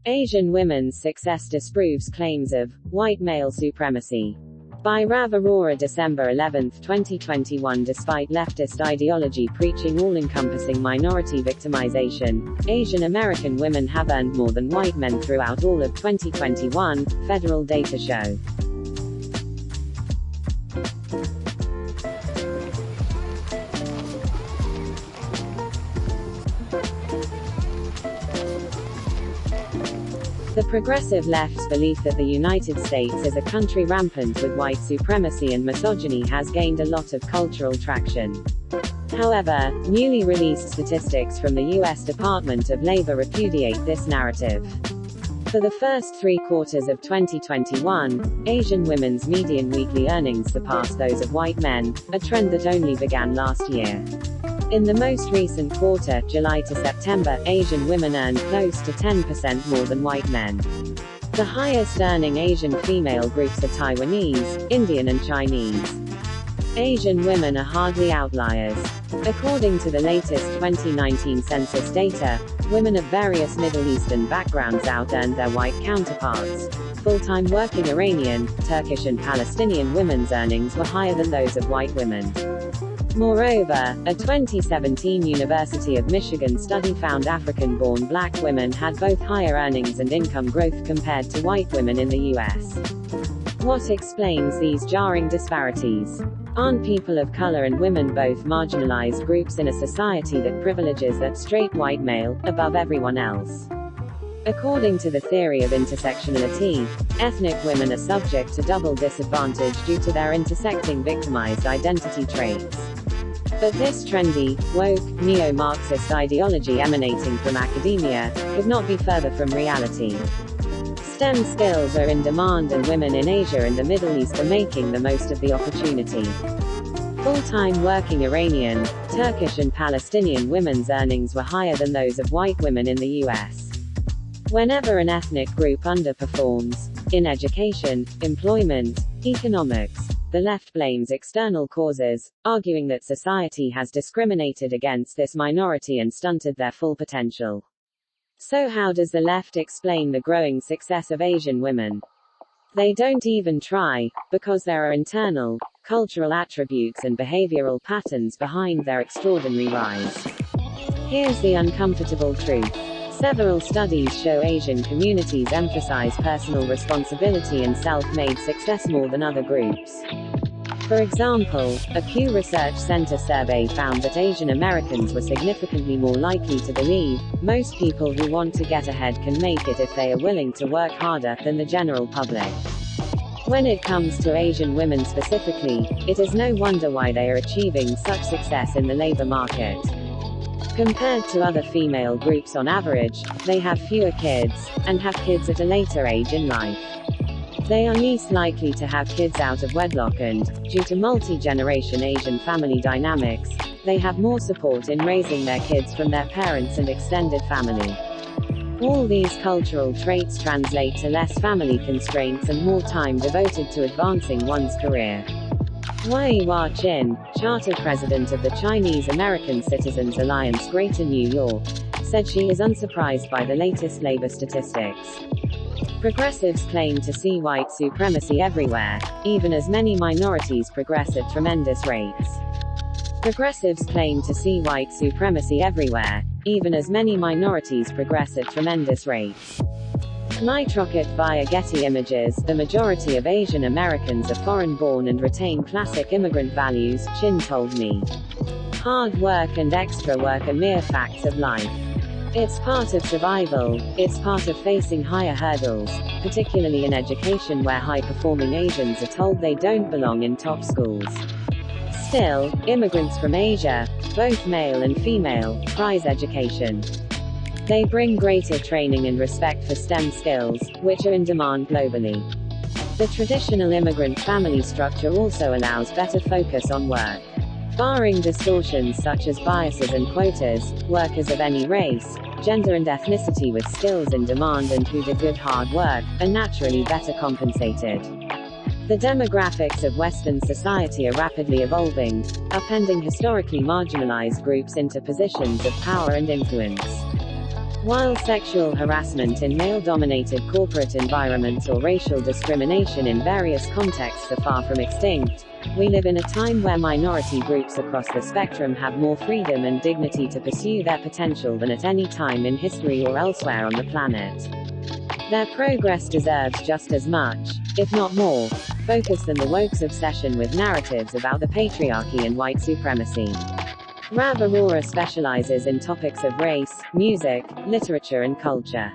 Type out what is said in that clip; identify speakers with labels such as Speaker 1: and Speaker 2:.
Speaker 1: Asian women's success disproves claims of white male supremacy. By Rav Aurora, December 11, 2021. Despite leftist ideology preaching all-encompassing minority victimization, Asian American women have earned more than white men throughout all of 2021, federal data show. The progressive left's belief that the United States is a country rampant with white supremacy and misogyny has gained a lot of cultural traction. However, newly released statistics from the U.S. Department of Labor repudiate this narrative. For the first 3 quarters of 2021, Asian women's median weekly earnings surpassed those of white men, a trend that only began last year. In the most recent quarter, July to September, Asian women earned close to 10% more than white men. The highest earning Asian female groups are Taiwanese, Indian and Chinese. Asian women are hardly outliers. According to the latest 2019 census data, women of various Middle Eastern backgrounds out-earned their white counterparts. Full-time working Iranian, Turkish and Palestinian women's earnings were higher than those of white women. Moreover, a 2017 University of Michigan study found African-born black women had both higher earnings and income growth compared to white women in the U.S. What explains these jarring disparities? Aren't people of color and women both marginalized groups in a society that privileges that straight white male above everyone else? According to the theory of intersectionality, ethnic women are subject to double disadvantage due to their intersecting victimized identity traits. But this trendy, woke, neo-Marxist ideology emanating from academia could not be further from reality. STEM skills are in demand and women in Asia and the Middle East are making the most of the opportunity. Full-time working Iranian, Turkish and Palestinian women's earnings were higher than those of white women in the U.S. Whenever an ethnic group underperforms, in education, employment, economics, the left blames external causes, arguing that society has discriminated against this minority and stunted their full potential. So how does the left explain the growing success of Asian women? They don't even try, because there are internal, cultural attributes and behavioral patterns behind their extraordinary rise. Here's the uncomfortable truth. Several studies show Asian communities emphasize personal responsibility and self-made success more than other groups. For example, a Pew Research Center survey found that Asian Americans were significantly more likely to believe, most people who want to get ahead can make it if they are willing to work harder, than the general public. When it comes to Asian women specifically, it is no wonder why they are achieving such success in the labor market. Compared to other female groups on average, they have fewer kids, and have kids at a later age in life. They are least likely to have kids out of wedlock and, due to multi-generation Asian family dynamics, they have more support in raising their kids from their parents and extended family. All these cultural traits translate to less family constraints and more time devoted to advancing one's career. Wei Hua-chin, charter president of the Chinese American Citizens Alliance Greater New York, said she is unsurprised by the latest labor statistics. Progressives claim to see white supremacy everywhere, even as many minorities progress at tremendous rates. Progressives claim to see white supremacy everywhere, even as many minorities progress at tremendous rates. Light rocket via Getty Images. The majority of Asian Americans are foreign-born and retain classic immigrant values, Chin told me. Hard work and extra work are mere facts of life. It's part of survival, it's part of facing higher hurdles, particularly in education where high-performing Asians are told they don't belong in top schools. Still, immigrants from Asia, both male and female, prize education. They bring greater training and respect for STEM skills, which are in demand globally. The traditional immigrant family structure also allows better focus on work. Barring distortions such as biases and quotas, workers of any race, gender and ethnicity with skills in demand and who do good hard work, are naturally better compensated. The demographics of Western society are rapidly evolving, upending historically marginalized groups into positions of power and influence. While sexual harassment in male-dominated corporate environments or racial discrimination in various contexts are far from extinct, we live in a time where minority groups across the spectrum have more freedom and dignity to pursue their potential than at any time in history or elsewhere on the planet. Their progress deserves just as much, if not more, focus than the woke's obsession with narratives about the patriarchy and white supremacy. Rav Aurora specializes in topics of race, music, literature and culture.